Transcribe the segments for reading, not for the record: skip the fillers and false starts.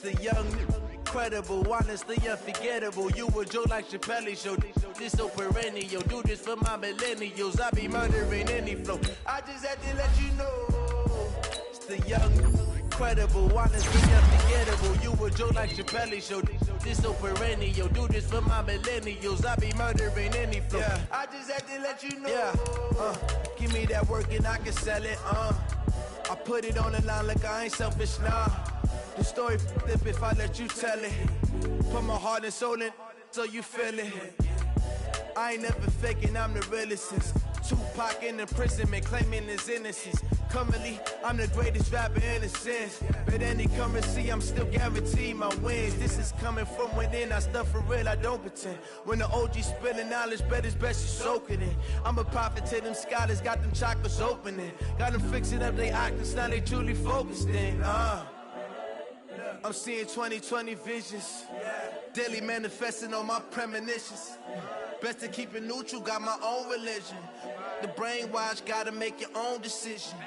The young, incredible, honestly unforgettable. You a joke like Chappelle show. This so perennial. Do this for my millennials. I be murdering any flow. I just had to let you know. It's the young, incredible, honestly unforgettable. You a joke like Chappelle show. This so perennial. Do this for my millennials. I be murdering any flow. Yeah. I just had to let you know. Yeah. Give me that work and I can sell it. I put it on the line like I ain't selfish, nah. The story flip if I let you tell it. Put my heart and soul in so you feel it. I ain't never faking, I'm the realest since Tupac in imprisonment, claiming his innocence. Currently, I'm the greatest rapper in a sense. But any currency, I'm still guaranteed my wins. This is coming from within, I stuff for real, I don't pretend. When the OG spilling knowledge, bet it's best you soak it in. I'm a prophet to them scholars, got them chakras opening. Got them fixing up they octaves, now they truly focused in. I'm seeing 2020 visions. Daily manifesting on my premonitions. Best to keep it neutral, got my own religion. The brainwash, gotta make your own decision.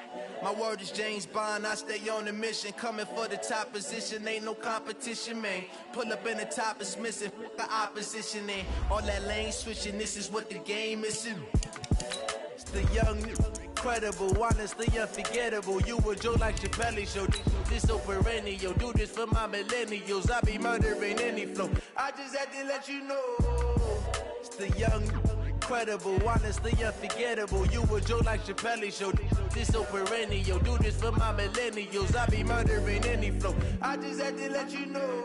My word is James Bond, I stay on the mission. Coming for the top position, ain't no competition, man. Pull up in the top, it's missing, the opposition in. All that lane switching, this is what the game is in. It's the young, incredible, honestly unforgettable. You a joke like Chappelle show. This so perennial. Do this for my millennials. I be murdering any flow. I just had to let you know. It's the young, incredible, honestly unforgettable. You a joke like Chappelle show. This so perennial. Do this for my millennials. I be murdering any flow. I just had to let you know.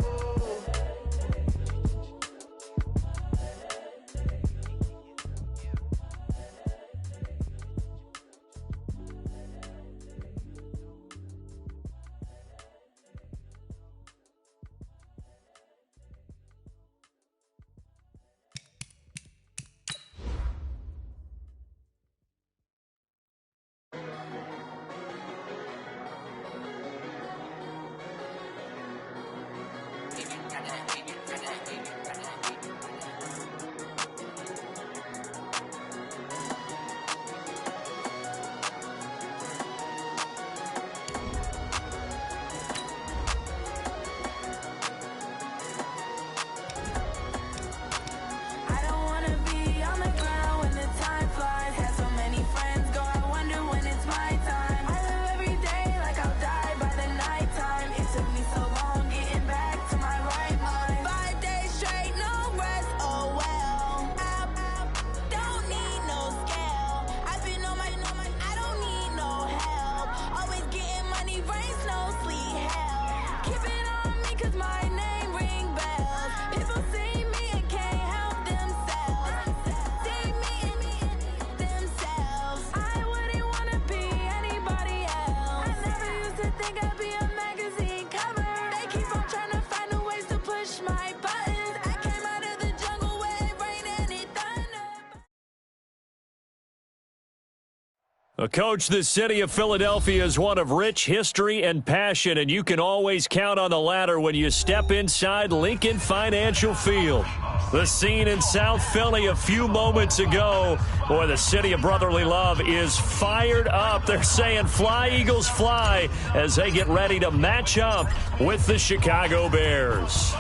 Coach, the city of Philadelphia is one of rich history and passion, and you can always count on the ladder when you step inside Lincoln Financial Field. The scene in South Philly a few moments ago, boy, the city of brotherly love is fired up. They're saying fly, Eagles, fly, as they get ready to match up with the Chicago Bears.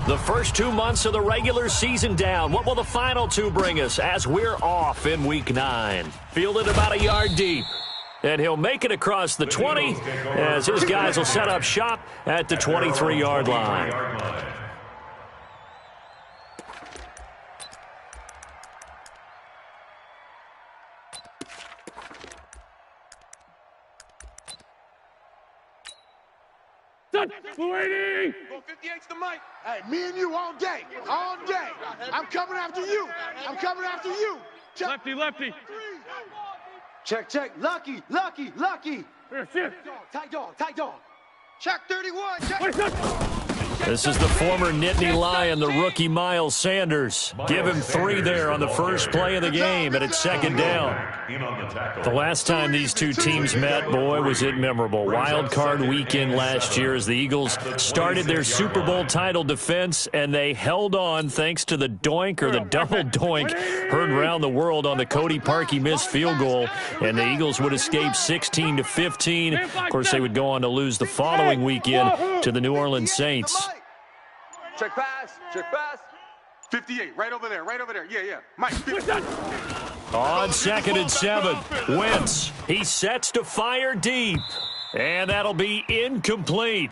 The first 2 months of the regular season down. What will the final two bring us as we're off in Week 9? Fielded about a yard deep. And he'll make it across the 20 as his guys will set up shop at the 23-yard line. Waiting! Go 58's the mic. Hey, me and you all day. All day. I'm coming after you. I'm coming after you. Check. Lefty, lefty. Check, check. Lucky, lucky, lucky. Here, sit. Tight dog, tight dog. Check 31. Check. Wait, This is the former Nittany Lion, the rookie Miles Sanders. Give him 3 there on the first play of the game, and it's second down. The last time these two teams met, boy, was it memorable. Wild card weekend last year as the Eagles started their Super Bowl title defense, and they held on thanks to the doink or the double doink heard around the world on the Cody Parkey missed field goal, and the Eagles would escape 16-15. Of course, they would go on to lose the following weekend to the New Orleans Saints. Check pass. Check pass. 58, right over there. Yeah. Mike, 50. On 2nd and 7, Wentz. He sets to fire deep, and that'll be incomplete.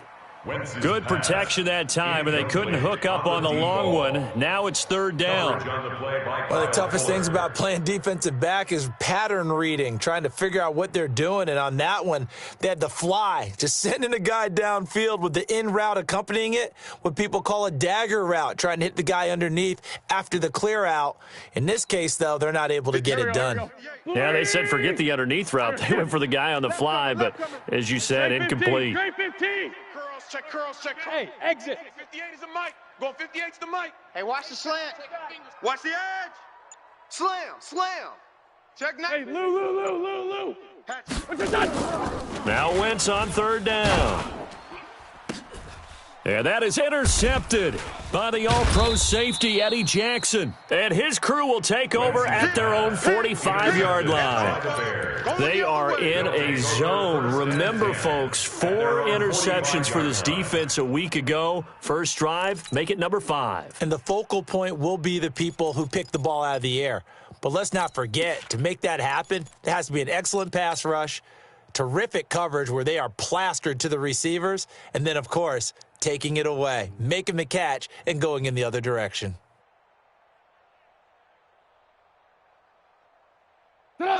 Good protection that time, and they couldn't hook up on the long one. Now it's 3rd down. One of the toughest things about playing defensive back is pattern reading, trying to figure out what they're doing. And on that one, they had to fly, just sending a guy downfield with the in route accompanying it, what people call a dagger route, trying to hit the guy underneath after the clear out. In this case, though, they're not able to get it done. Yeah, they said forget the underneath route. They went for the guy on the fly, but as you said, incomplete. Curls, check. Hey, exit. 58 is the mic. Going 58 is the mic. Hey, watch the slant. Watch the edge. Slam. Check now. Hey, Lou. Now Wentz on 3rd down. And that is intercepted by the All-Pro safety, Eddie Jackson. And his crew will take over at their own 45-yard line. They are in a zone. Remember, folks, 4 interceptions for this defense a week ago. First drive, make it number 5. And the focal point will be the people who pick the ball out of the air. But let's not forget, to make that happen, there has to be an excellent pass rush, terrific coverage where they are plastered to the receivers, and then, of course, taking it away, making the catch, and going in the other direction.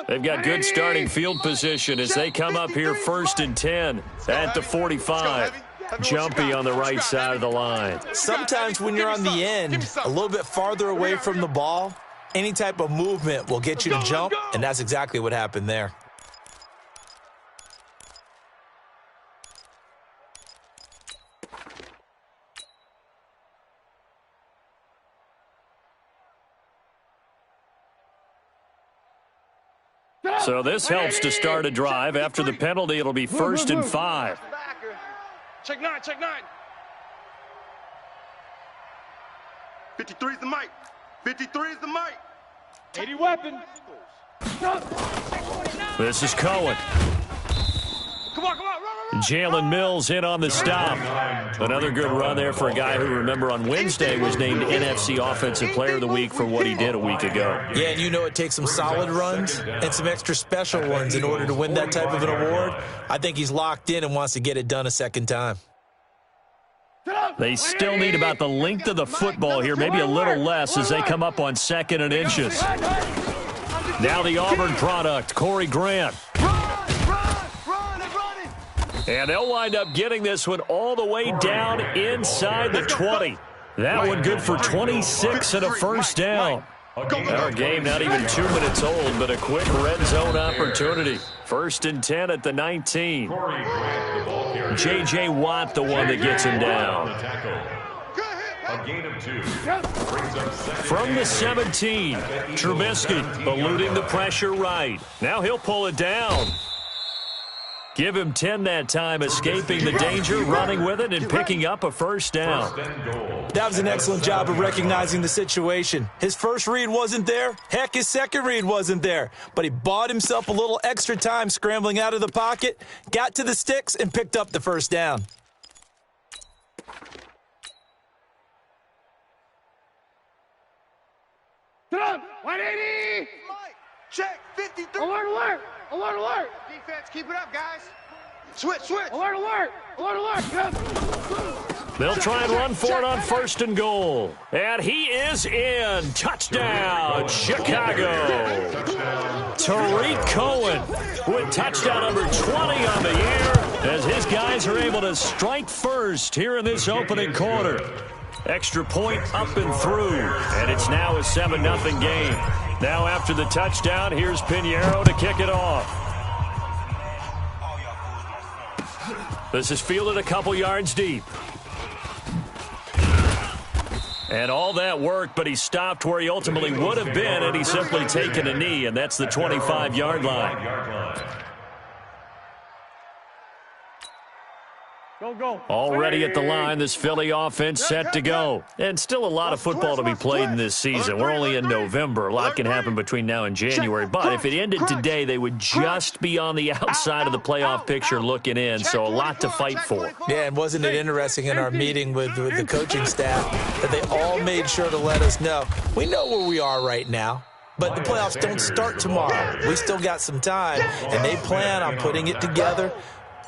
They've got good starting field position as they come up here 1st and 10 at the 45. Jumpy on the right side of the line. Sometimes when you're on the end, a little bit farther away from the ball, any type of movement will get you to jump, and that's exactly what happened there. So this helps to start a drive. After the penalty, it'll be 1st and 5. Check 9. 53 is the mic. 53 is the mic. 80 weapons. This is Cohen. Come on, run. Jalen Mills in on the stop. Another good run there for a guy who, remember, on Wednesday was named NFC Offensive Player of the Week for what he did a week ago. Yeah, and you know it takes some solid runs and some extra special ones in order to win that type of an award. I think he's locked in and wants to get it done a second time. They still need about the length of the football here, maybe a little less as they come up on 2nd and inches. Now the Auburn product, Corey Grant. And they'll wind up getting this one all the way down inside the 20. That one good for 26 and a first down. Our game not even 2 minutes old, but a quick red zone opportunity. 1st and 10 at the 19. J.J. Watt, the one that gets him down. A gain of 2. From the 17, Trubisky eluding the pressure right. Now he'll pull it down. Give him 10 that time, escaping the danger, running with it, and picking up a first down. That was an excellent job of recognizing the situation. His first read wasn't there. Heck, his second read wasn't there. But he bought himself a little extra time scrambling out of the pocket, got to the sticks, and picked up the first down. Stop! 180! Mike, check 53. Alert! Defense, keep it up, guys. Switch. Alert! Yes. They'll try and run for it on 1st and goal. And he is in. Touchdown, Chicago. Tariq Cohen with touchdown number 20 on the year as his guys are able to strike first here in this opening quarter. Extra point up and through, and it's now a 7-0 game. Now after the touchdown, here's Pinheiro to kick it off. This is fielded a couple yards deep. And all that worked, but he stopped where he ultimately would have been, and he's simply taken a knee, and that's the 25-yard line. Go. Already at the line, this Philly offense set to go. And still a lot of football to be played in this season. We're only in November. A lot can happen between now and January. But if it ended today, they would just be on the outside of the playoff picture looking in. So a lot to fight for. Yeah, and wasn't it interesting in our meeting with the coaching staff that they all made sure to let us know, we know where we are right now. But the playoffs don't start tomorrow. We still got some time, and they plan on putting it together,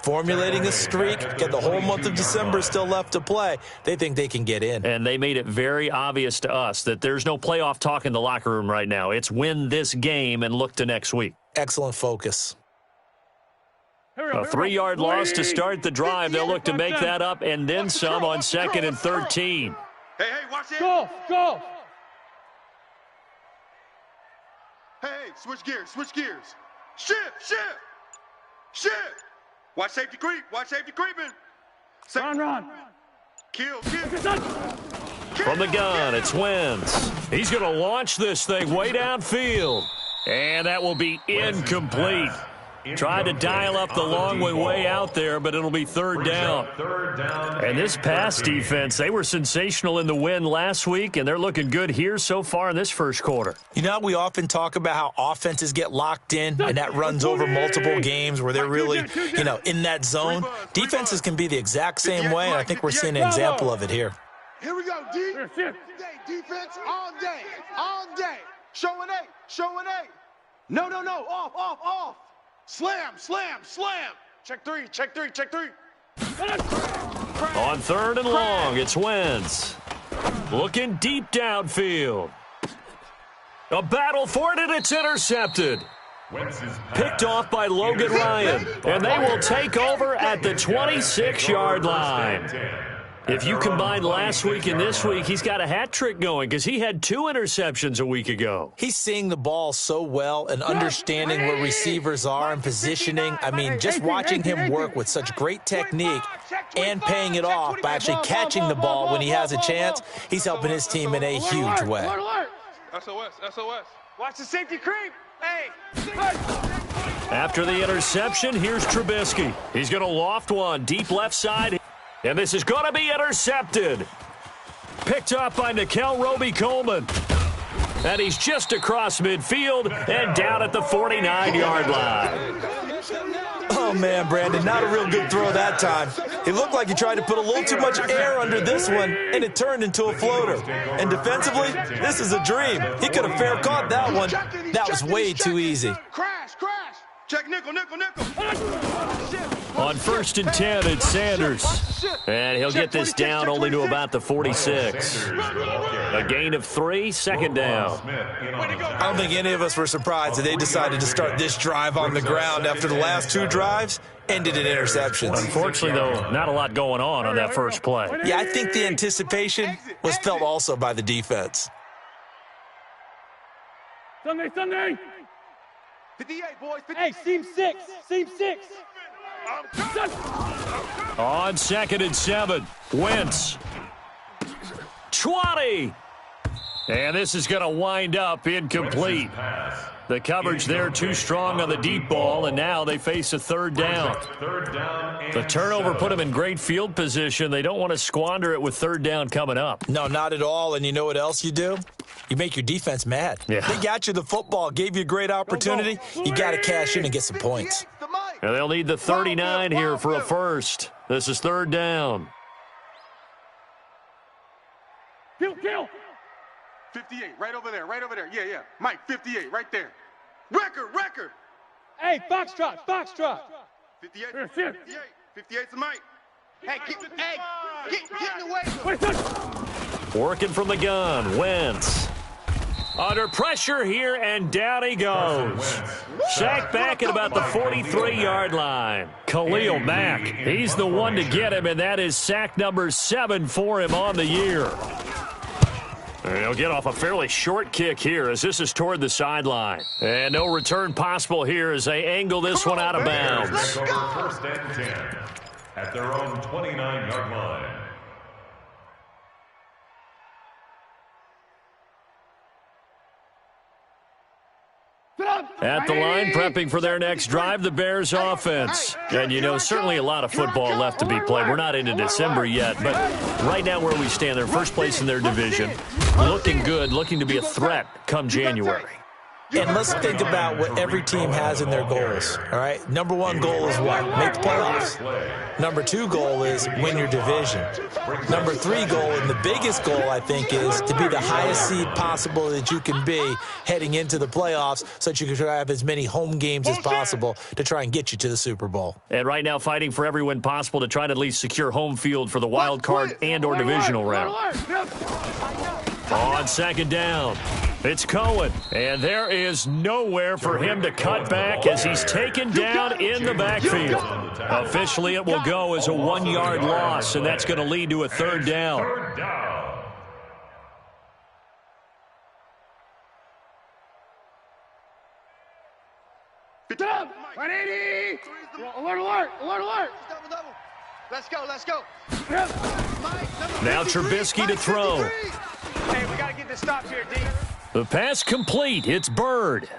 formulating a streak, get the whole month of December still left to play. They think they can get in. And they made it very obvious to us that there's no playoff talk in the locker room right now. It's win this game and look to next week. Excellent focus. A 3-yard loss to start the drive. They'll look to make that up and then some on 2nd and 13. Hey, watch it. Go. Hey, switch gears. Shift. Watch safety creeping. Run. Kill. From the gun, it's Wentz. He's going to launch this thing way downfield. And that will be incomplete. Tried to dial up the long way out there, but it'll be 3rd down. And this pass defense, they were sensational in the win last week, and they're looking good here so far in this first quarter. You know, we often talk about how offenses get locked in, and that runs over multiple games where they're really, in that zone. Defenses can be the exact same way, and I think we're seeing an example of it here. Here we go, D. Defense all day. Showing A. No. Off. Slam. Check three. On 3rd and long, it's Wentz. Looking deep downfield. A battle for it, and it's intercepted. Picked off by Logan Ryan, and they will take over at the 26-yard line. If you combine last week and this week, he's got a hat trick going because he had 2 interceptions a week ago. He's seeing the ball so well and understanding where receivers are and positioning. I mean, just watching him work with such great technique and paying it off by actually catching the ball when he has a chance, he's helping his team in a huge way. SOS. Watch the safety creep. Hey. After the interception, here's Trubisky. He's going to loft one deep left side. And this is going to be intercepted. Picked up by Nikel Roby-Coleman. And he's just across midfield and down at the 49-yard line. Oh, man, Brandon, not a real good throw that time. It looked like he tried to put a little too much air under this one, and it turned into a floater. And defensively, this is a dream. He could have fair caught that one. That was way too easy. Crash. Check nickel. On 1st and 10, it's Sanders. And he'll get this down only to about the 46. A gain of 3, 2nd down. I don't think any of us were surprised that they decided to start this drive on the ground after the last 2 drives ended in interceptions. Unfortunately, though, not a lot going on that first play. Yeah, I think the anticipation was felt also by the defense. Sunday. 58, boys. 58. Hey, seam 6. On 2nd and 7, Wentz. 20. And this is going to wind up incomplete. The coverage there too strong on the deep ball, and now they face a 3rd down. The turnover put them in great field position. They don't want to squander it with 3rd down coming up. No, not at all. And you know what else you do? You make your defense mad. Yeah. They got you the football, gave you a great opportunity. You got to cash in and get some points. And they'll need the 39 here for a first. This is 3rd down. Kill. 58, right over there. Yeah. Mike, 58, right there. Record. Hey, Foxtrot. 58. 58's the Mike. Hey, get in the way. Working from the gun, Wentz. Under pressure here, and down he goes. Sacked back at about the 43-yard line. Khalil Mack, he's the one to get him, and that is sack number 7 for him on the year. And he'll get off a fairly short kick here as this is toward the sideline. And no return possible here as they angle this one out of bounds. First and 10 at their own 29-yard line. At the line, prepping for their next drive, the Bears offense. And, you know, certainly a lot of football left to be played. We're not into December yet, but right now where we stand, they're first place in their division. Looking good, looking to be a threat come January. And let's think about what every team has in their goals, all right? Number one goal is what? Make the playoffs. Number two goal is win your division. Number three goal, and the biggest goal, I think, is to be the highest seed possible that you can be heading into the playoffs so that you can have as many home games as possible to try and get you to the Super Bowl. And right now fighting for every win possible to try to at least secure home field for the wild card and or divisional round. On second down, it's Cohen, and there is nowhere for him to cut back as he's taken down in the backfield. Officially, it will go as a 1-yard loss, and that's going to lead to a third down. 180! Alert, alert, alert, alert! Let's go, let's go. Now Trubisky to throw. Hey, we got to get this stop here, D. The pass complete. It's Bird.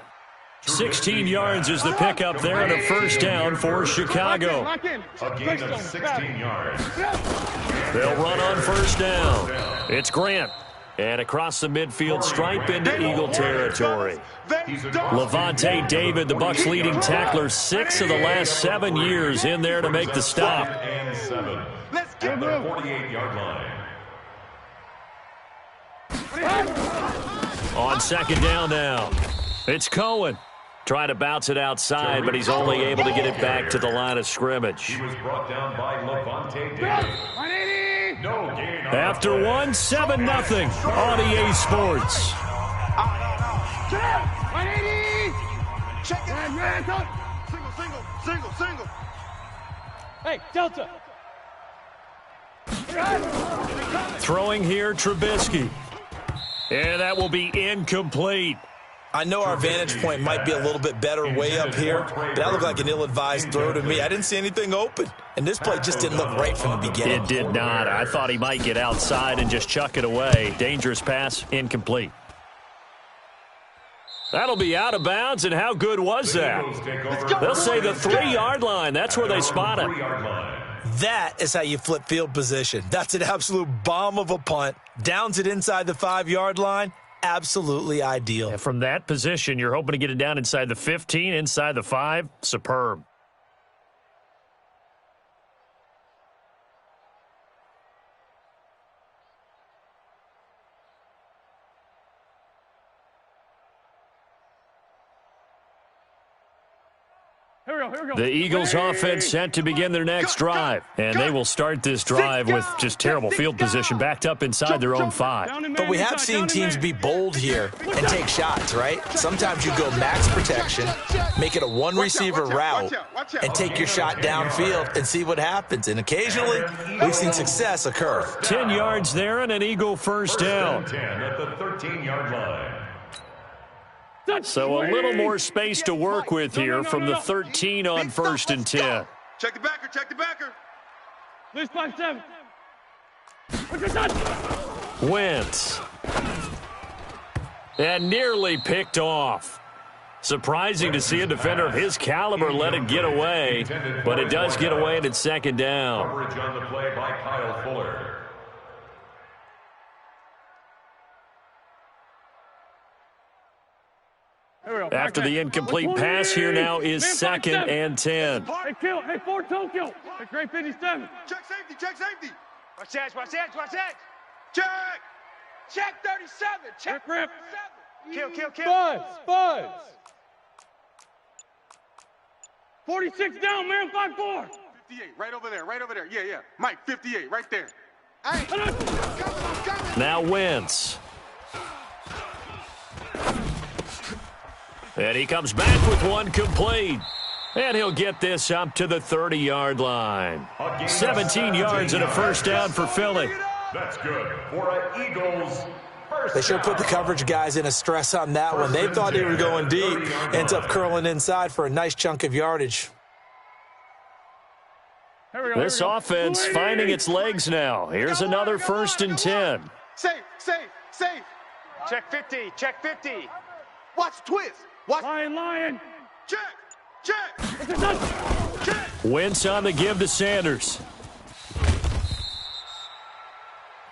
16 yards is the pickup there and a first down for Chicago. Lock in. A gain of 16 yards. They'll run on first down. It's Grant. And across the midfield stripe into Eagle territory. Levante David, the Bucs' leading tackler, 6 of the last 7 years in there to make the stop. And 7. Let's get the 48-yard line. On second down now, it's Cohen. Trying to bounce it outside, but he's only able to get it back to the line of scrimmage. He was brought down by Levante David. No gain. After 7-0 on EA Sports. 180! Check it. Man, single. Hey, Delta. Throwing here, Trubisky. And that will be incomplete. I know our vantage point might be a little bit better way up here, but that looked like an ill-advised throw to me. I didn't see anything open, and this play just didn't look right from the beginning. It did not. I thought he might get outside and just chuck it away. Dangerous pass, incomplete. That'll be out of bounds, and how good was that? They'll say the 3-yard line. That's where they spot it. That is how you flip field position. That's an absolute bomb of a punt. Downs it inside the 5-yard line. Absolutely ideal. And from that position, you're hoping to get it down inside the 15, inside the 5. Superb. Here we go. The Eagles offense set to begin their next drive. And they will start this drive with just terrible field position backed up inside their own 5. But we have seen teams be bold here and take shots, right? Sometimes you go max protection, make it a one-receiver route, and take your shot downfield and see what happens. And occasionally, we've seen success occur. 10 yards there and an Eagle first down. 10 at the 13-yard line. So a little more space to work with here from the 13 on 1st and 10. Check the backer. Lose 5-7. Wentz. And nearly picked off. Surprising to see a defender of his caliber let it get away, but it does get away and it's second down. Coverage on the play by Kyle Fuller. After the incomplete pass, here now is 2nd and 10. Hey, kill. Hey, 4 Tokyo. Hey, Great 57. Check safety. Watch that. Check 37. Check Rip. 37. Kill. Buzz. 46 down, man. 5-4. 58, right over there. Yeah. Mike, 58, right there. Hey, Now Wentz. And he comes back with one complete. And he'll get this up to the 30-yard line. 17 yards and a first down for Philly. That's good for an Eagles first They sure put the coverage guys in a stress on that one. They thought they were going deep. Ends up curling inside for a nice chunk of yardage. This offense finding its legs now. Here's another 1st and 10. Safe. Check 50. Watch twist. Watch. Lion. Check. It's a touch. Check. Wentz on the give to Sanders.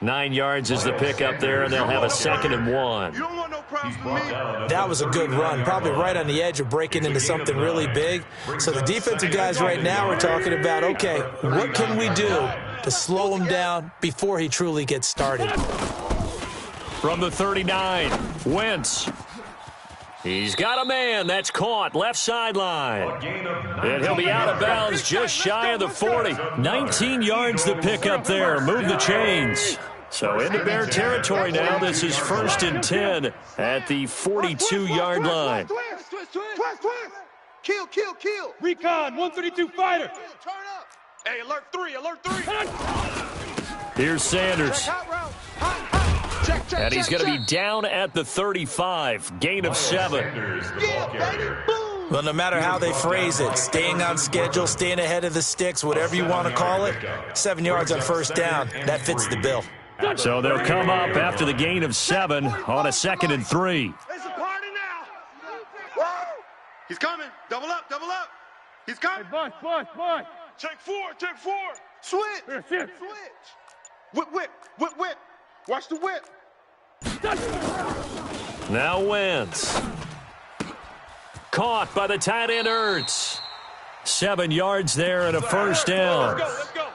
9 yards is the pickup there, and they'll have a 2nd and 1. You don't want no problems with me. That was a good run, probably right on the edge of breaking into something really big. So the defensive guys right now are talking about, okay, what can we do to slow him down before he truly gets started? From the 39, Wentz. He's got a man. That's caught. Left sideline. And he'll be out of bounds just shy of the 40. 19 yards the pickup there. Move the chains. So into Bear territory now. This is 1st and 10 at the 42-yard line. Twist. Kill. Recon, 132 fighter. Turn up. Hey, alert 3. Here's Sanders. Hot route. Hot. Check. And he's going to be down at the 35. Gain of 7. Yeah, baby. Boom. Well, no matter how they phrase it, staying on schedule, staying ahead of the sticks, whatever you want to call it, 7 yards on 1st down, that fits the bill. So they'll come up after the gain of 7 on a 2nd and 3. It's a party now. Woo. He's coming. Double up. He's coming. Hey, Bush. Take 4. Switch. Here, sit. Whip. Watch the whip. Now Wentz. Caught by the tight end Ertz. 7 yards there and a 1st down. Let's go.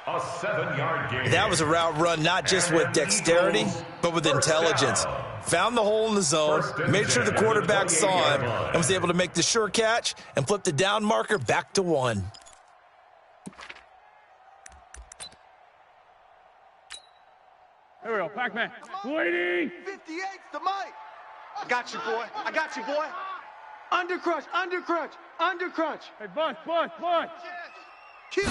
A 7-yard gain. That was a route run not just with dexterity, but with intelligence. Found the hole in the zone, made sure the quarterback saw him, and was able to make the sure catch and flip the down marker back to 1. Here we go, Pac-Man. Waiting. 58's the mic. I got you, boy. Undercrunch. Hey, Bush. Kill.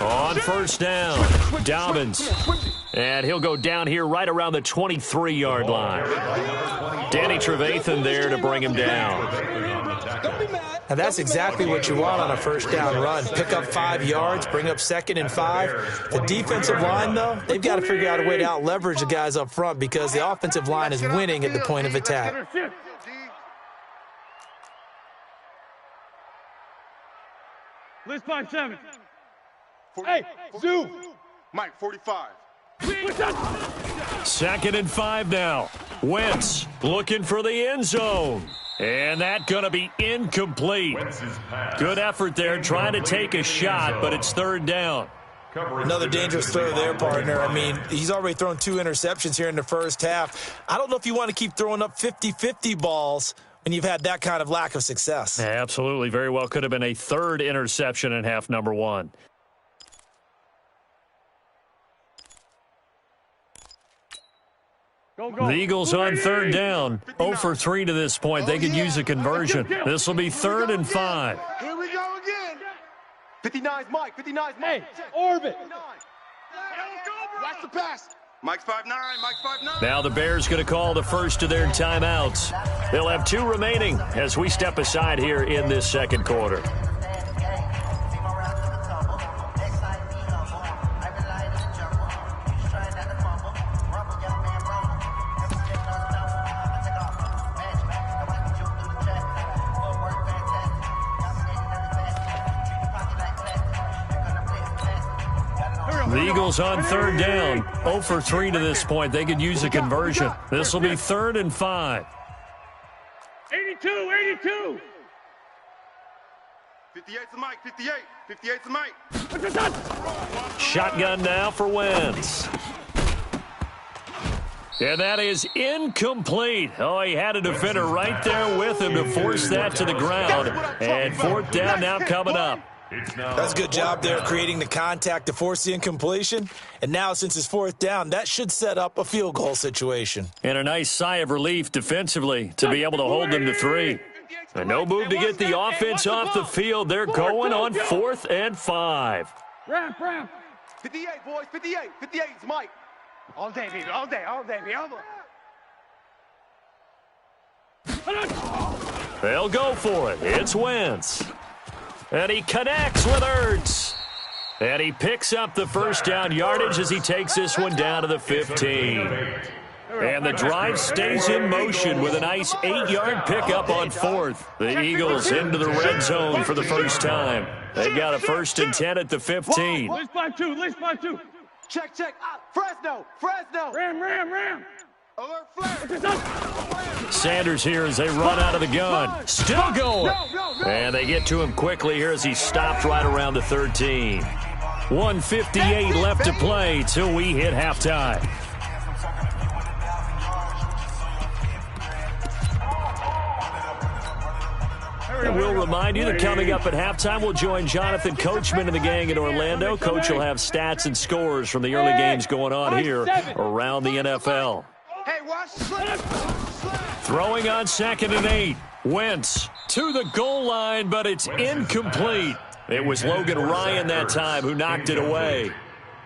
On 1st down, Dobbins. And he'll go down here right around the 23-yard line. Danny Trevathan there to bring him down. Now that's exactly what you want on a 1st down run. Pick up 5 yards, bring up 2nd and 5. The defensive line, though, they've got to figure out a way to out-leverage the guys up front because the offensive line is winning at the point of attack. List 5-7. Hey, Zoo. Mike, 45. 2nd and 5 now. Wentz looking for the end zone. And that's going to be incomplete. Good effort there trying to take a shot, but it's 3rd down. Another dangerous throw there, partner. I mean, he's already thrown 2 interceptions here in the 1st half. I don't know if you want to keep throwing up 50-50 balls when you've had that kind of lack of success. Absolutely. Very well could have been a 3rd interception in half number 1. The Eagles on 3rd down. 0 for 3 to this point. They could use a conversion. This will be 3rd and 5. Here we go again. 59's Mike. Hey, orbit. Watch the pass. Mike's 5'9". Now the Bears going to call the first of their timeouts. They'll have 2 remaining as we step aside here in this 2nd quarter. The Eagles on 3rd down. 0 for 3 to this point. They could use a conversion. This will be 3rd and 5. 82. 58's the Mike. 58's the Mike. Shotgun now for Wentz. And that is incomplete. Oh, he had a defender right there with him to force that to the ground. And 4th down now coming up. That's a good job there creating the contact to force the incompletion. And now since it's 4th down, that should set up a field goal situation. And a nice sigh of relief defensively to be able to hold them to 3. And no move to get the offense off the field. They're going on 4th and 5. Ramp. 58, boys. 58's Mike. All day, baby. All day. They'll go for it. It's Wentz. And he connects with Ertz. And he picks up the 1st down yardage as he takes this one down to the 15. And the drive stays in motion with a nice 8-yard pickup on 4th. The Eagles into the red zone for the first time. They've got a 1st and 10 at the 15. List 5-2. Check. Fresno. Ram. Alert flare. Sanders here as they run out of the gun. Still going. And they get to him quickly here as he stopped right around the 13. 1:58 left to play till we hit halftime. And we'll remind you that coming up at halftime, we'll join Jonathan Coachman and the gang in Orlando. Coach will have stats and scores from the early games going on here around the NFL. Hey, watch slip. Throwing on 2nd and 8. Wentz to the goal line, but it's incomplete. It was Logan Ryan that time who knocked it away.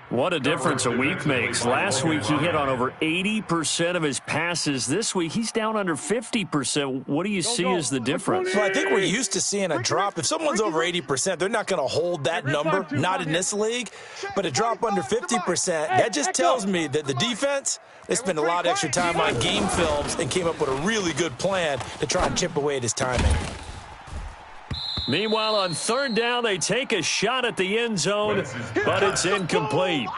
What a difference a week makes. Last week he hit on over 80% of his passes. This week he's down under 50%. What do you see as the difference? Well, I think we're used to seeing a drop. If someone's over 80%, they're not going to hold that number, not in this league. But a drop under 50%, that just tells me that the defense, they spent a lot of extra time on game films and came up with a really good plan to try and chip away at his timing. Meanwhile, on 3rd down, they take a shot at the end zone, but it's incomplete.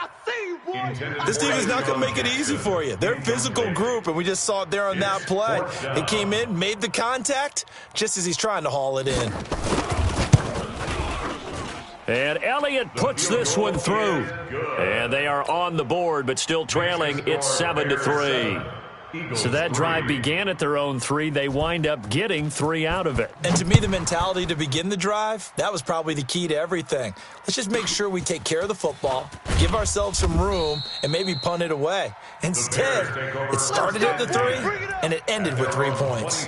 This team is not going to make it easy for you. They're a physical group, and we just saw it there on that play. He came in, made the contact, just as he's trying to haul it in. And Elliott puts this one through. And they are on the board, but still trailing. It's 7-3. So that drive began at their own 3. They wind up getting 3 out of it. And to me, the mentality to begin the drive, that was probably the key to everything. Let's just make sure we take care of the football, give ourselves some room, and maybe punt it away. Instead, it started at the 3, and it ended with 3 points.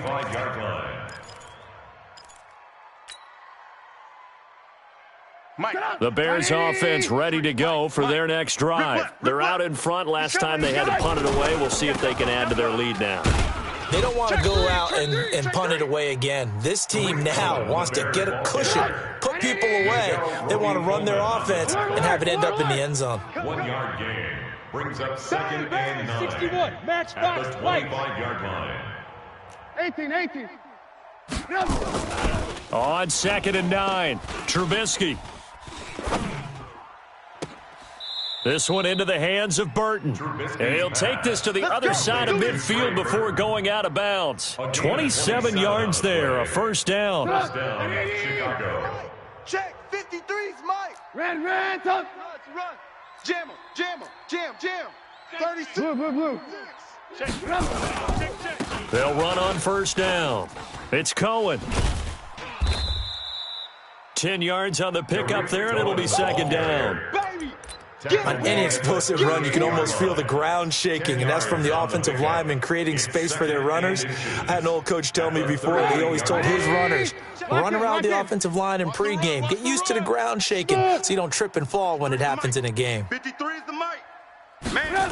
The Bears offense ready to go for their next drive. They're out in front. Last time they had to punt it away. We'll see if they can add to their lead now. They don't want to go out and punt it away again. This team now wants to get a cushion, put people away. They want to run their offense and have it end up in the end zone. 1-yard gain brings up 2nd and 9. 61. Match box. At the 25-yard line. 18. On 2nd and 9, Trubisky. This one into the hands of Burton. And he'll take this to the other side of midfield before going out of bounds. 27 yards there, a 1st down. First down, Chicago. Check. 53's Mike. Ran, tough. Run. Jam. 36. Blue. They'll run on 1st down. It's Cohen. 10 yards on the pickup there, and it'll be 2nd down. On any explosive run, you can almost feel the ground shaking, and that's from the offensive linemen creating space for their runners. I had an old coach tell me before, he always told his runners, run around the offensive line in pregame. Get used to the ground shaking so you don't trip and fall when it happens in a game. 53 is the mic. Man.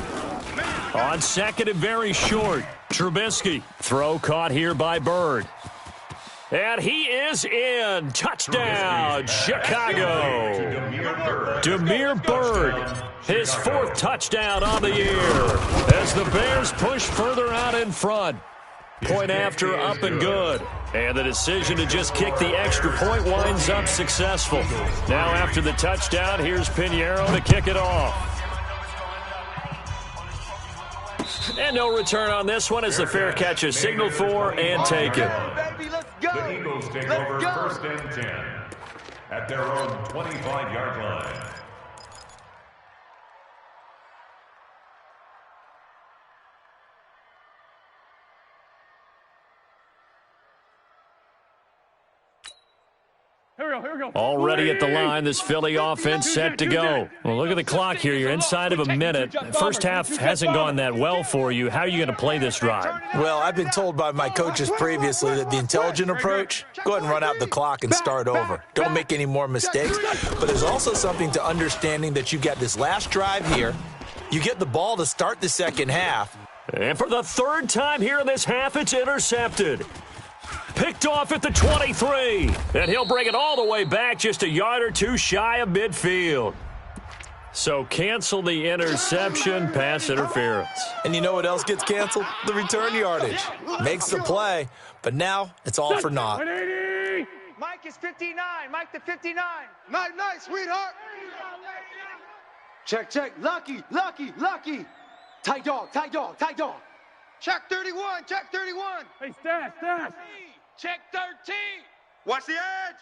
On 2nd and very short, Trubisky. Throw caught here by Bird. And he is in. Touchdown, Chicago. Demir Bird, his 4th touchdown on the year as the Bears push further out in front. Point after, up and good. And the decision to just kick the extra point winds up successful. Now after the touchdown, here's Pinheiro to kick it off. And no return on this one as the fair catch is signaled for and taken. The Eagles take over 1st and 10 at their own 25-yard line. Here we go. Already at the line, this Philly offense set to go. Well, look at the clock here. You're inside of a minute. First half hasn't gone that well for you. How are you going to play this drive? Well, I've been told by my coaches previously that the intelligent approach, go ahead and run out the clock and start over. Don't make any more mistakes. But there's also something to understanding that you got this last drive here. You get the ball to start the second half. And for the 3rd time here in this half, it's intercepted. Picked off at the 23. And he'll bring it all the way back just a yard or two shy of midfield. So cancel the interception, pass interference. And you know what else gets canceled? The return yardage. Makes the play, but now it's all for naught. 180. Mike is 59. Mike to 59. Night, sweetheart. Check. Lucky. Tight dog. Check 31. Hey, Stash. Check 13. Watch the edge.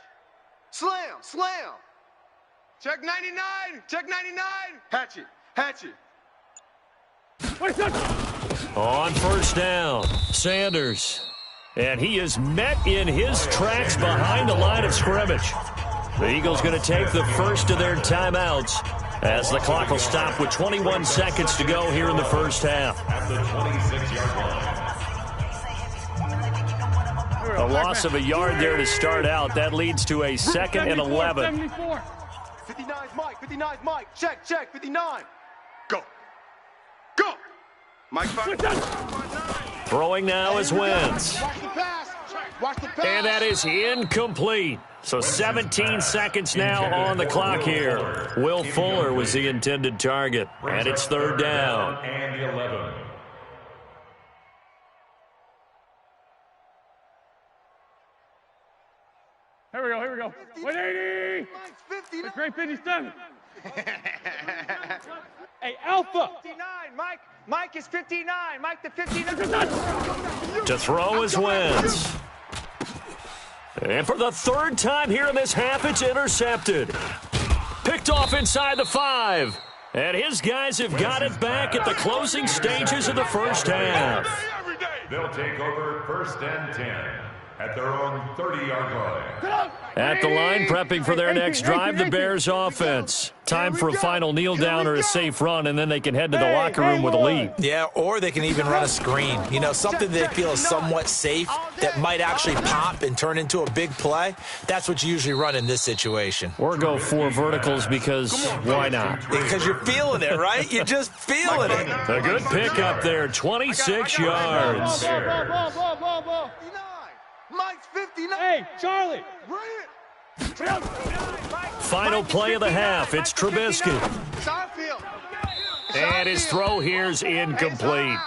Slam. Check 99. Hatchet. Wait, touch. On first down, Sanders. And he is met in his tracks behind the line of scrimmage. The Eagles going to take the first of their timeouts as the clock will stop with 21 seconds to go here in the first half. At the 26-yard line. A loss of a yard there to start out. That leads to a second and 11. 74. 59's Mike. Check. 59. Go. Mike, Wait, touch. Throwing now is Wentz. Watch the pass. And that is incomplete. So 17 seconds now on the clock here. Will Fuller was the intended target. And it's third down. And 11. Here we go. 180. Mike's 59. Great 57. Hey, Alpha. 59. Mike is 59. Mike to 59. To throw is Wentz. And for the third time here in this half, it's intercepted. Picked off inside the 5. And his guys have got it back at the closing stages of the first half. They'll take over first and 10 at their own 30-yard line. At the line, prepping for their next drive, the Bears offense. Time for a final kneel down or a safe run, and then they can head to the locker room with a lead. Yeah, or they can even run a screen. You know, something they feel is somewhat safe that might actually pop and turn into a big play. That's what you usually run in this situation. Or go 4 verticals because why not? Because you're feeling it, right? You're just feeling it. A good pickup there, 26 yards. Ball. 59. Mike's 59. Hey, Charlie. Bring it. Final play of the half, it's Trubisky. Starfield. And his throw here's incomplete.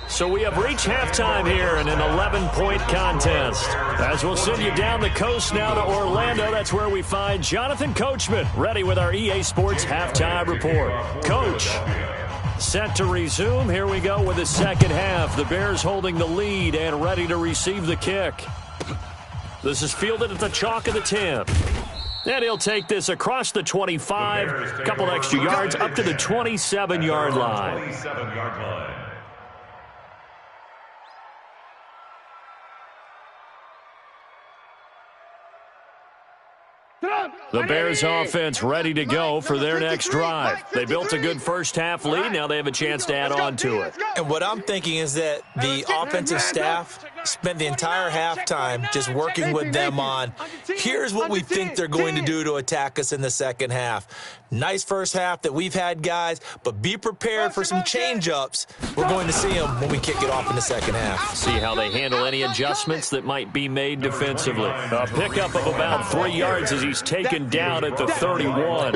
So we have reached halftime here in an 11-point contest. As we'll send you down the coast now to Orlando, that's where we find Jonathan Coachman, ready with our EA Sports halftime report. Coach, set to resume. Here we go with the second half. The Bears holding the lead and ready to receive the kick. This is fielded at the chalk of the 10. And he'll take this across the 25, a couple extra yards up to the 27-yard line. 27-yard line. The Bears offense ready to go for their next drive. They built a good first half lead. Now they have a chance to add on to it. And what I'm thinking is that the offensive staff spent the entire halftime just working with them on, here's what we think they're going to do to attack us in the second half. Nice first half that we've had, guys, but be prepared for some change-ups. We're going to see them when we kick it off in the second half. See how they handle any adjustments that might be made defensively. A pickup of about 3 yards as he's taken down at the 31.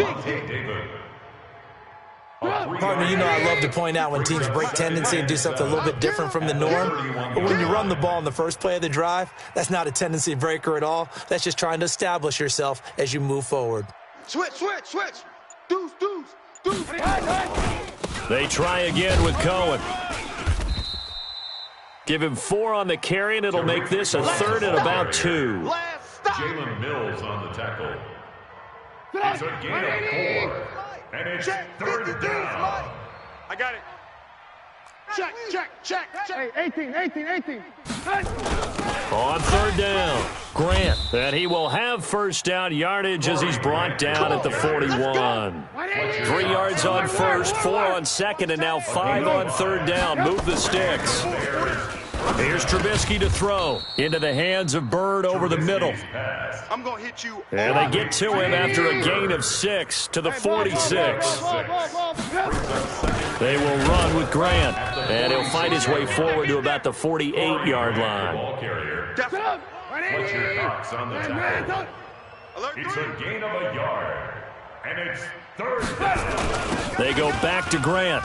Partner, you know I love to point out when teams break tendency and do something a little bit different from the norm. But when you run the ball in the first play of the drive, that's not a tendency breaker at all. That's just trying to establish yourself as you move forward. Switch. Deuce. They try again with Cohen. Give him 4 on the carry, and it'll make this a third and about 2. Last stop. Jalen Mills on the tackle. It's a gain of 4. And it's third down. I got it. Check. Hey, 18. On third down, Grant. And he will have first down yardage as he's brought down at the 41. 3 yards on first, 4 on second, and now 5 on third down. Move the sticks. Here's Trubisky to throw into the hands of Bird over the middle. I'm going to hit you. And they get to him after a gain of 6 to the 46. They will run with Grant, and he'll find his way forward to about the 48-yard line. Ball carrier. Fletcher Cox on the tackle. It's a gain of a yard. And it's They go back to Grant.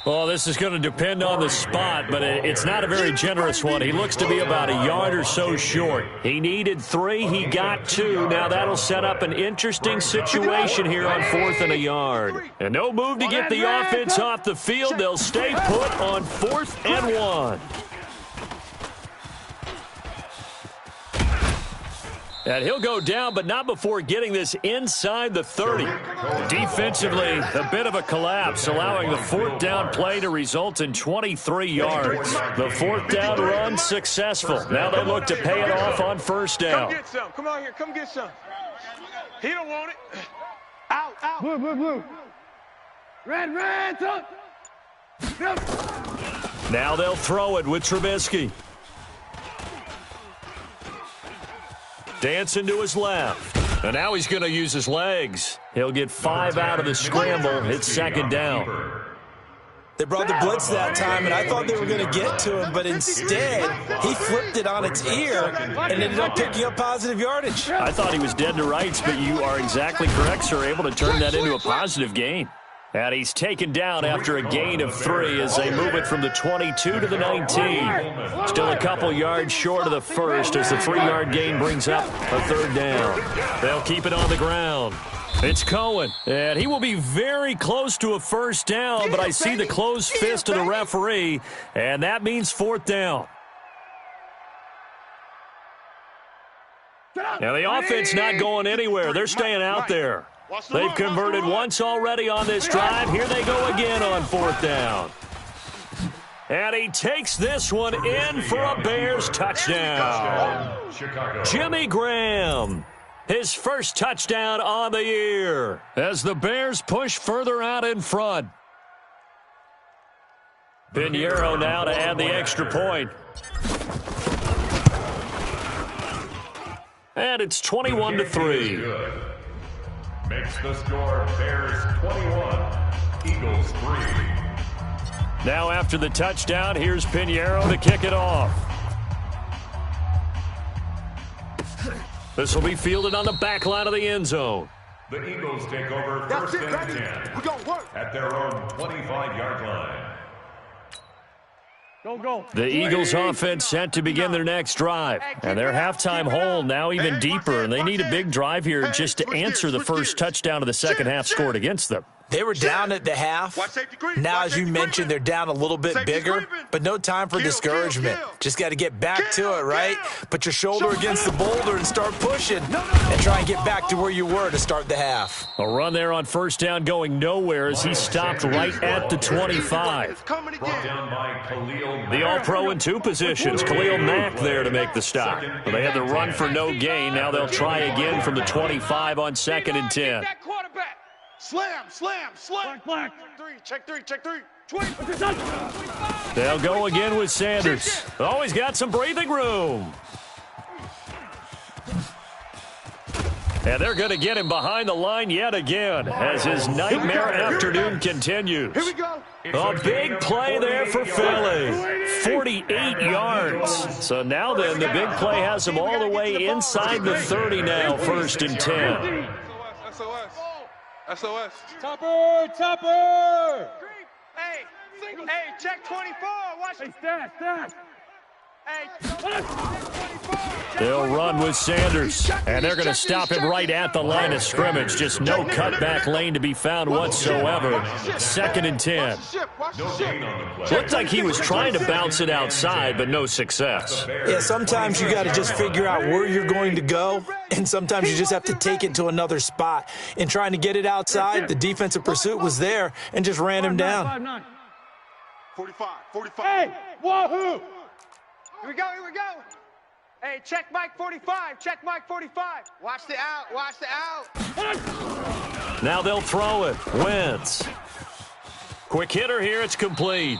Well, this is going to depend on the spot, but it's not a very generous one. He looks to be about a yard or so short. He needed 3. He got 2. Now that'll set up an interesting situation here on 4th and a yard. And no move to get the offense off the field. They'll stay put on 4th and 1. And he'll go down, but not before getting this inside the 30. Defensively, a bit of a collapse, allowing the 4th down play to result in 23 yards. The 4th down run successful. Now they look to pay it off on 1st down. Come get some. Come on here. Come get some. He don't want it. Out, out. Blue, blue, blue. Red, red, up. Now they'll throw it with Trubisky. Dancing to his left. And now he's going to use his legs. He'll get 5 out of the scramble. It's 2nd down. They brought the blitz that time, and I thought they were going to get to him, but instead, he flipped it on its ear and ended up picking up positive yardage. I thought he was dead to rights, but you are exactly correct, sir. Able to turn that into a positive gain. And he's taken down after a gain of 3 as they move it from the 22 to the 19. Still a couple yards short of the first as the 3-yard gain brings up a 3rd down. They'll keep it on the ground. It's Cohen, and he will be very close to a 1st down, but I see the closed fist of the referee, and that means 4th down. Now the offense not going anywhere. They're staying out there. They've converted once already on this drive. Here they go again on 4th down. And he takes this one in for a Bears touchdown. Jimmy Graham, his first touchdown on the year as the Bears push further out in front. Pinheiro now to add the extra point. And it's 21-3. Makes the score Bears 21, Eagles 3. Now after the touchdown, here's Pinheiro to kick it off. This will be fielded on the back line of the end zone. The Eagles take over 1st and 10 We're gonna work at their own 25-yard line. Go, go. The Eagles offense set to begin their next drive. And their halftime hole now even deeper. And they need a big drive here just to answer the first touchdown of the second half scored against them. They were down at the half. Now, as you mentioned, they're down a little bit bigger, but no time for discouragement. Just got to get back to it, right? Put your shoulder against the boulder and start pushing and try and get back to where you were to start the half. A run there on 1st down going nowhere as he stopped right at the 25. The All-Pro in 2 positions. Khalil Mack there to make the stop. But they had the run for no gain. Now they'll try again from the 25 on 2nd and 10. Slam, slam, slam. Black. Check three. They'll go again with Sanders. Always got some breathing room. And they're going to get him behind the line yet again as his nightmare afternoon continues. Here we go. A big play there for Philly. 48 yards. So now then, the big play has him all the way inside the 30 now, 1st and 10. SOS. Topper. Hey, check 24. Watch it. Stat. Hey, They'll run with Sanders, and they're going to stop him right at the line of scrimmage. Just no cutback lane to be found whatsoever. 2nd and 10. Looked like he was trying to bounce it outside, but no success. Yeah, sometimes you got to just figure out where you're going to go, and sometimes you just have to take it to another spot. In trying to get it outside, the defensive pursuit was there and just ran him down. 45. Hey, wahoo! Here we go. Hey, check Mike 45. Check Mike 45. Watch the out. Now they'll throw it. Wentz. Quick hitter here. It's complete.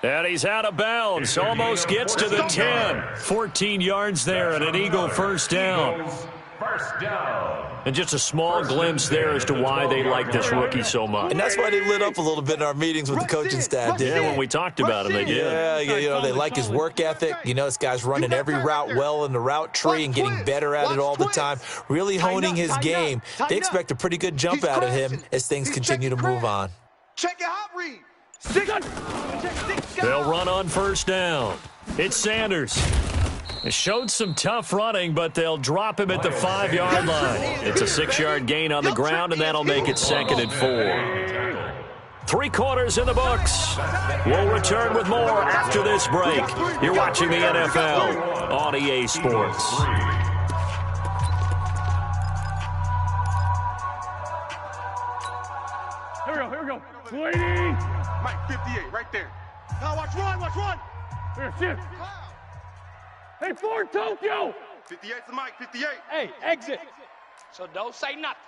And he's out of bounds. Almost gets to the 10. 14 yards there and an Eagle 1st down. First down. And just a small glimpse there as to why they like this rookie so much. And that's why they lit up a little bit in our meetings with the coaching staff. Yeah, when we talked about him, they did. Yeah, they like his work ethic. This guy's running every route well in the route tree and getting better at it all the time, really honing his game. They expect a pretty good jump out of him as things continue to move on. Check your hot read. They'll run on first down. It's Sanders. It showed some tough running, but they'll drop him at the 5-yard line. It's a 6-yard gain on the ground, and that'll make it 2nd and 4. 3 quarters in the books. We'll return with more after this break. You're watching the NFL on EA Sports. Here we go. Waiting. Mike, 58, right there. Now watch one. Here, shift. Hey, Ford Tokyo. 58 to Mike, 58. Hey, exit. So don't say nothing.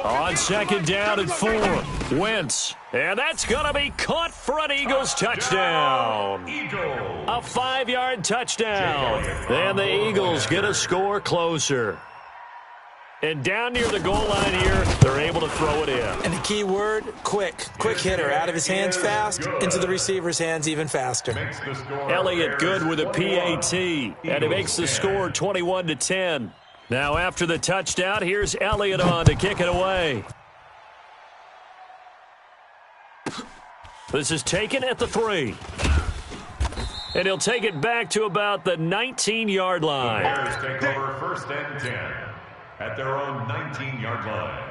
On 2nd down and 4. Wentz. And that's going to be caught for an Eagles touchdown. A 5-yard touchdown. And the Eagles get a score closer. And down near the goal line here, they're able to throw it in. And the key word, quick. Quick hitter. Out of his hands fast, into the receiver's hands even faster. Elliott good with a PAT, and it makes the score 21-10. Now after the touchdown, here's Elliott on to kick it away. This is taken at the 3. And he'll take it back to about the 19-yard line. Bears take over 1st and 10 at their own 19-yard line.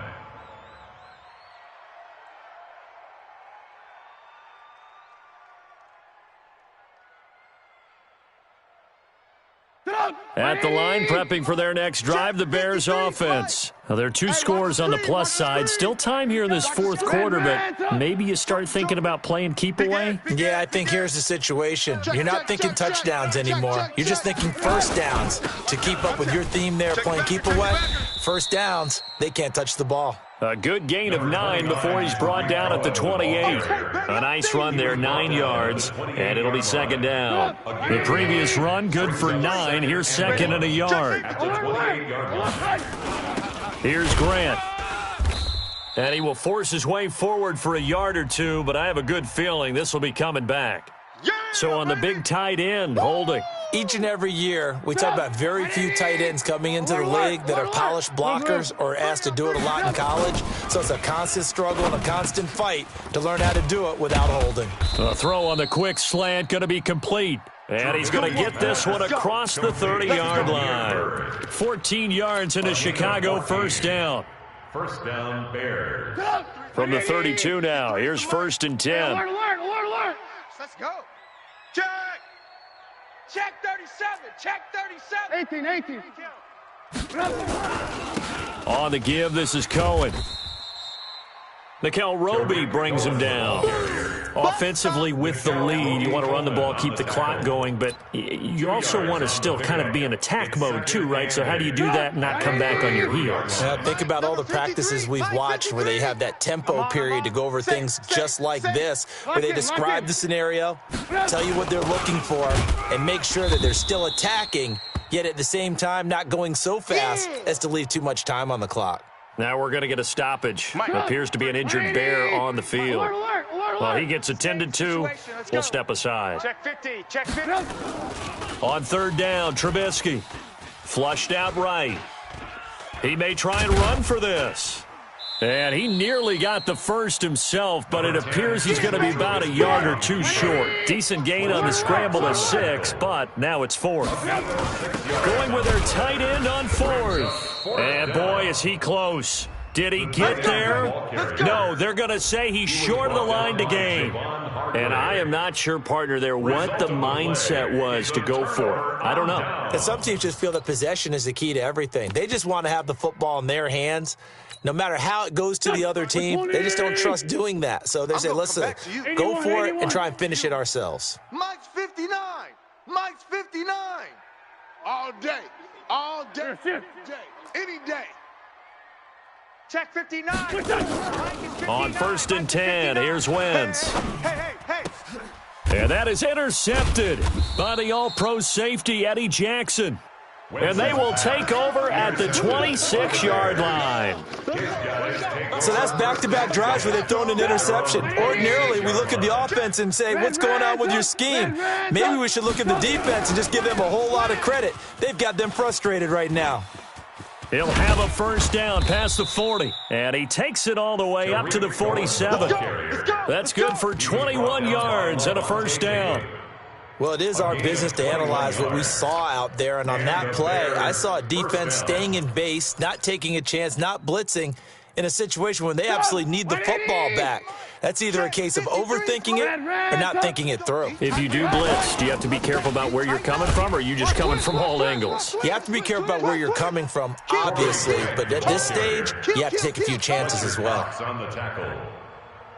At the line, prepping for their next drive, the Bears offense. Now, there are 2 scores on the plus side. Still time here in this 4th quarter, but maybe you start thinking about playing keep away? Yeah, I think here's the situation. You're not thinking touchdowns anymore. You're just thinking first downs. To keep up with your theme there, playing keep away, first downs, they can't touch the ball. A good gain of 9 before he's brought down at the 28. A nice run there, 9 yards, and it'll be 2nd down. The previous run, good for 9. Here's 2nd and a yard. Here's Grant. And he will force his way forward for a yard or 2, but I have a good feeling this will be coming back. So on the big tight end, holding. Each and every year, we talk about very few tight ends coming into the league that are polished blockers or asked to do it a lot in college. So it's a constant struggle and a constant fight to learn how to do it without holding. A throw on the quick slant going to be complete. And he's going to get this one across the 30-yard line. 14 yards into Chicago, first down. First down, Bears. From the 32 now, here's 1st and 10. Alert. Let's go. Check. Check 37. Check 37. 18. On the give, this is Cohen. Nikel Roby brings him down. Offensively with the lead, you want to run the ball, keep the clock going, but you also want to still kind of be in attack mode too, right? So how do you do that and not come back on your heels? Think about all the practices we've watched where they have that tempo period to go over things just like this, where they describe the scenario, tell you what they're looking for, and make sure that they're still attacking, yet at the same time not going so fast as to leave too much time on the clock. Now we're going to get a stoppage. Appears to be an injured Bear on the field. Well, he gets attended to. We'll step aside. Check 50. Check 50. On 3rd down, Trubisky. Flushed out right. He may try and run for this. And he nearly got the first himself, but it appears he's going to be about a yard or 2 short. Decent gain on the scramble of 6, but now it's 4th. Going with their tight end on 4th. And boy, is he close. Did he get there? No, they're going to say he's short of the line to gain. And I am not sure, partner, there what the mindset was to go for it. I don't know. And some teams just feel that possession is the key to everything. They just want to have the football in their hands. No matter how it goes to the other team, they just don't trust doing that. So they say, listen, go for it and try and finish it ourselves. Mike's 59. Mike's 59. All day. All day. Any day. Check 59. On 1st and 10, here's Wentz. Hey. And that is intercepted by the All-Pro safety, Eddie Jackson. And they will take over at the 26-yard line. So that's back-to-back drives where they've thrown an interception. Ordinarily, we look at the offense and say, what's going on with your scheme? Maybe we should look at the defense and just give them a whole lot of credit. They've got them frustrated right now. He'll have a first down past the 40, and he takes it all the way up to the 47. That's good for 21 yards and a first down. Well, it is our business to analyze what we saw out there, and on that play, I saw a defense staying in base, not taking a chance, not blitzing in a situation when they absolutely need the football back. That's either a case of overthinking it or not thinking it through. If you do blitz, do you have to be careful about where you're coming from, or are you just coming from all angles? You have to be careful about where you're coming from, obviously, but at this stage, you have to take a few chances as well.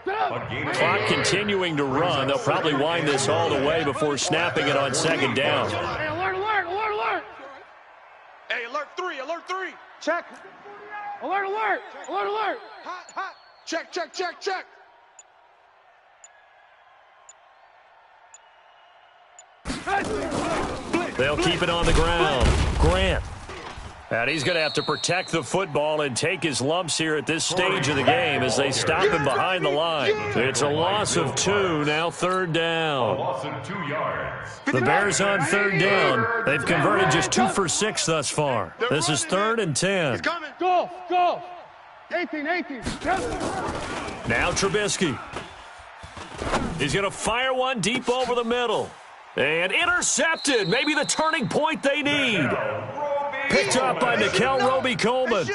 Clock continuing to run. They'll probably wind this all the way before snapping it on second down. Hey, alert, alert, alert, alert. Hey, alert 3, alert 3. Check. Alert, alert, alert, alert. Hot, hot. Check, check, check, check. They'll keep it on the ground. Grant. And he's going to have to protect the football and take his lumps here at this stage of the game as they stop him behind the line. It's a loss of 2, now third down. A loss of 2 yards. The Bears on third down. They've converted just 2 for 6 thus far. This is 3rd and 10. Go, go. 18. Now Trubisky. He's going to fire one deep over the middle. And intercepted. Maybe the turning point they need. Picked up by Nickel Roby-Coleman.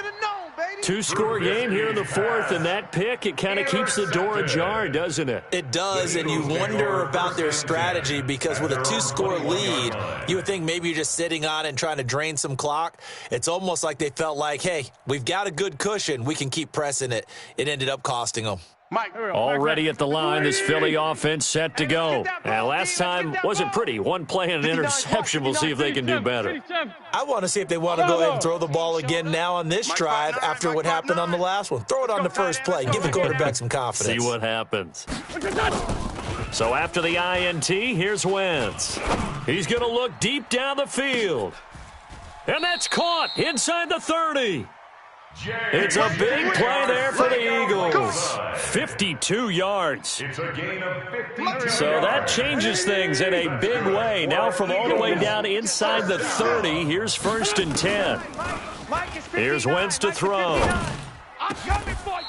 2-score game here in the 4th, and that pick, it kind of keeps the door ajar, doesn't it? It does, and you wonder about their strategy because with a 2-score lead, you would think maybe you're just sitting on it and trying to drain some clock. It's almost like they felt like, hey, we've got a good cushion. We can keep pressing it. It ended up costing them. Already at the line, this Philly offense set to go. And last time wasn't pretty. One play and an interception. We'll see if they can do better. I want to see if they want to go ahead and throw the ball again now on this drive after what happened on the last one. Throw it on the first play. Give the quarterback some confidence. See what happens. So after the INT, here's Wentz. He's going to look deep down the field. And that's caught inside the 30. It's a big play there for the Eagles. 52 yards. It's a gain of 52. So that changes things in a big way. Now from all the way down inside the 30, here's 1st and 10. Here's Wentz to throw.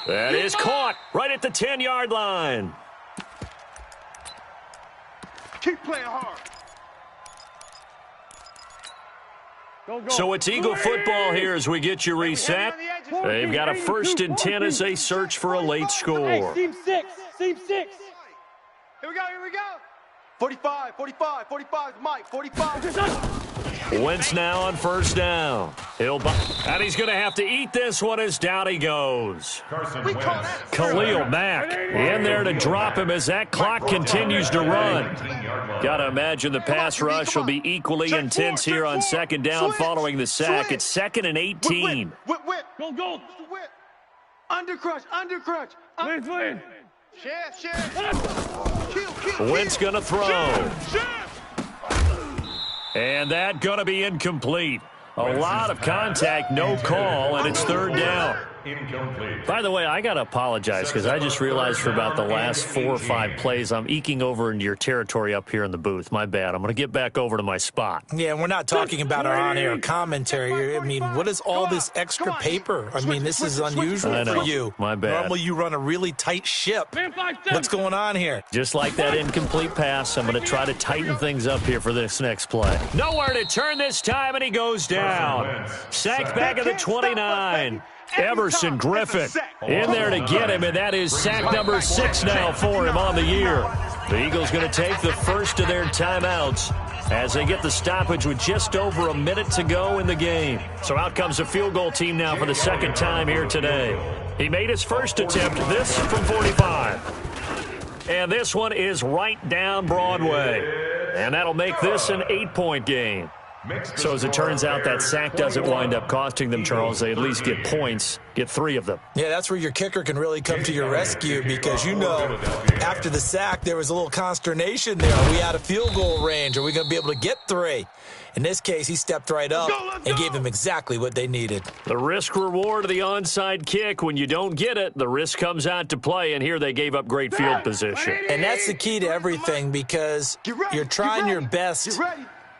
That is caught right at the 10-yard line. Keep playing hard. So it's Eagle football here as we get you reset. They've got a 1st and 10 as they search for a late score. Team 6. Here we go. 45, Mike, 45. Wentz now on 1st down. And he's going to have to eat this one as down he goes. Khalil Mack in there to drop him as that clock continues to run. Got to imagine the pass rush will be equally intense here on 2nd down following the sack. It's 2nd and 18. Whip. Go. Undercrush. Win. Kill. Wentz going to throw. And that going to be incomplete. A lot of contact, no call, and it's 3rd down. Incomplete. By the way, I got to apologize because I just realized for about the last 4 or 5 plays, I'm eking over into your territory up here in the booth. My bad. I'm going to get back over to my spot. Yeah, and we're not talking about our on-air commentary. I mean, what is all this extra paper? I mean, this is unusual for you. My bad. Normally you run a really tight ship. What's going on here? Just like that incomplete pass, I'm going to try to tighten things up here for this next play. Nowhere to turn this time, and he goes down. Sacked back at the 29. Everson Griffin in there to get him, and that is sack number 6 now for him on the year. The Eagles going to take the first of their timeouts as they get the stoppage with just over a minute to go in the game. So out comes the field goal team now for the 2nd time here today. He made his first attempt, this from 45. And this one is right down Broadway. And that'll make this an 8-point game. So as it turns out, that sack doesn't wind up costing them, Charles. They at least get points, get 3 of them. Yeah, that's where your kicker can really come to your rescue because, after the sack, there was a little consternation there. Are we out of field goal range? Are we going to be able to get 3? In this case, he stepped right up and gave them exactly what they needed. The risk-reward of the onside kick. When you don't get it, the risk comes out to play, and here they gave up great field position. And that's the key to everything because you're trying your best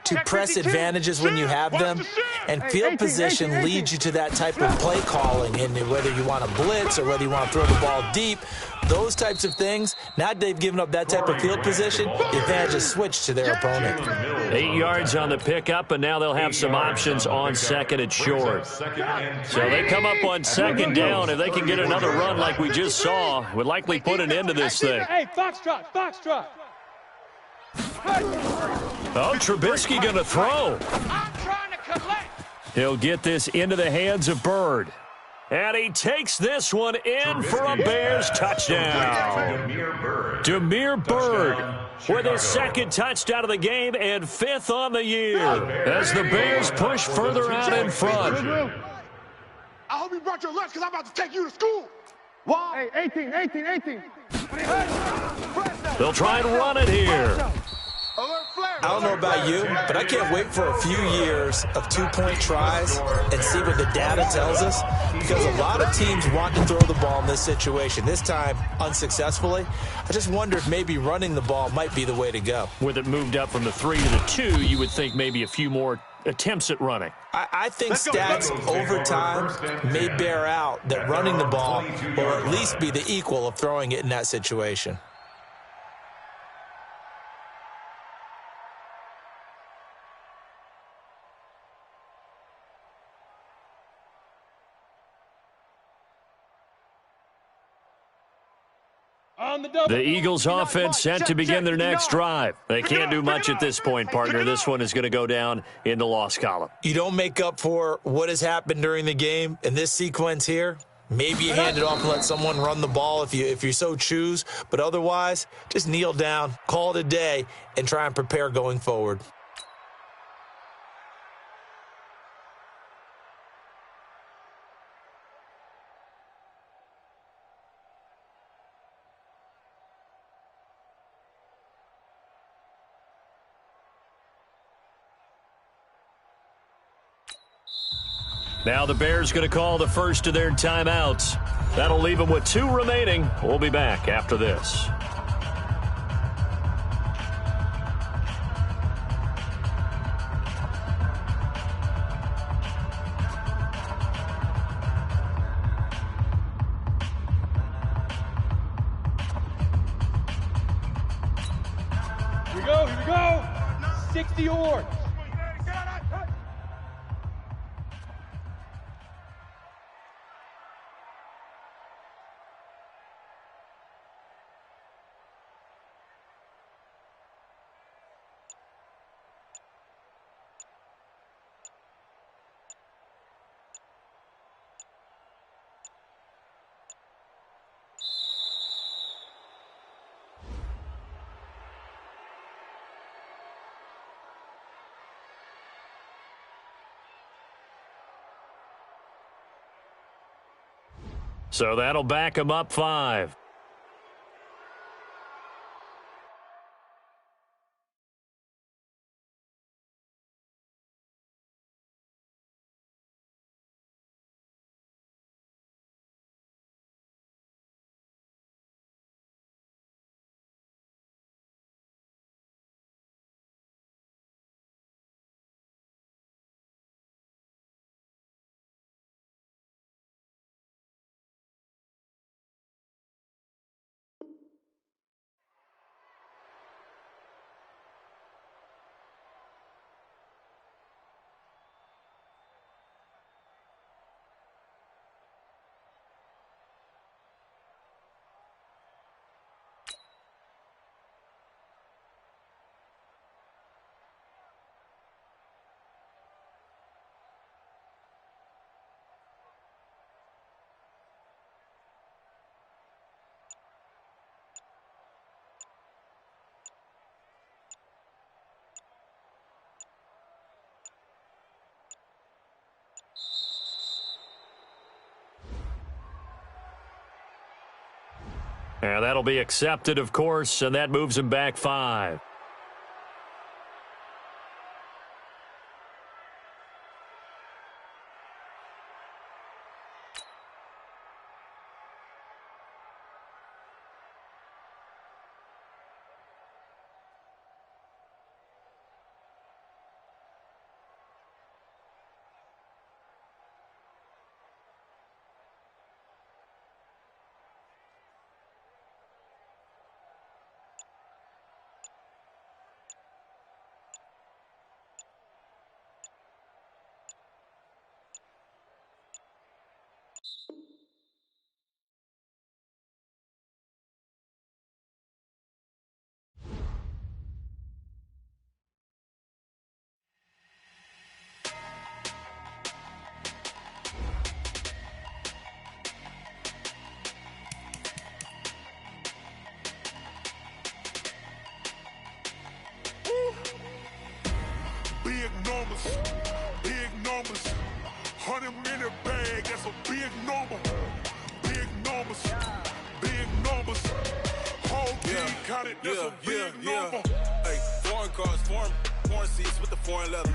to press advantages when you have them, and field position leads you to that type of play calling, and whether you want to blitz or whether you want to throw the ball deep, those types of things. Now that they've given up that type of field position, the advantage is switched to their opponent. 8 yards on the pickup, and now they'll have some options on second and short. So they come up on second down. If they can get another run like we just saw, would likely put an end to this thing. Hey, Foxtrot, Foxtrot. Oh, Trubisky going to throw. I'm trying to collect. He'll get this into the hands of Bird. And he takes this one in for a Bears touchdown. Damiere Byrd with his second touchdown of the game and 5th on the year as the Bears push further out in front. I hope you brought your lunch because I'm about to take you to school. Hey, 18. They'll try and run it here. I don't know about you, but I can't wait for a few years of 2-point tries and see what the data tells us, because a lot of teams want to throw the ball in this situation. This time, unsuccessfully. I just wonder if maybe running the ball might be the way to go. With it moved up from the 3 to the 2, you would think maybe a few more attempts at running. I think stats over time may bear out that running the ball will at least be the equal of throwing it in that situation. The Eagles offense set to begin their next drive. They can't do much at this point, partner. This one is going to go down in the loss column. You don't make up for what has happened during the game in this sequence here. Maybe you hand it off and let someone run the ball if you so choose. But otherwise, just kneel down, call it a day, and try and prepare going forward. Now the Bears going to call the first of their timeouts. That'll leave them with 2 remaining. We'll be back after this. Here we go. 60 yards. So that'll back them up 5. And that'll be accepted, of course, and that moves him back 5. Big numbers, 100 in a bag, that's a big number. Big numbers, whole team got it, that's a big number. Hey, foreign cars, foreign seats with the foreign leather.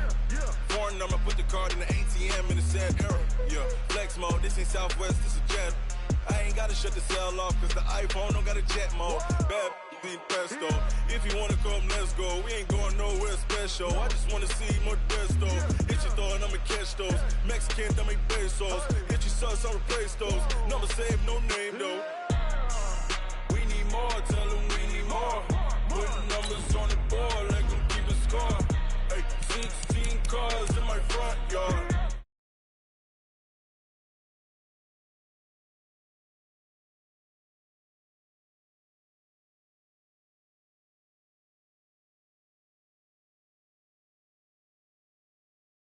Foreign number, put the card in the ATM in the sad era. Yeah, flex mode, this ain't Southwest, this is Jet. I ain't gotta shut the cell off, cause the iPhone don't got a jet mode. Bad being pesto. If you wanna come, let's go. We ain't going nowhere special. I just wanna see Modesto. Hit your thought, I'ma catch those. Mexican, I make pesos. Hit your sus, I'll replace those. Number save, no name though. We need more, tell them we need more. Putting numbers on the board.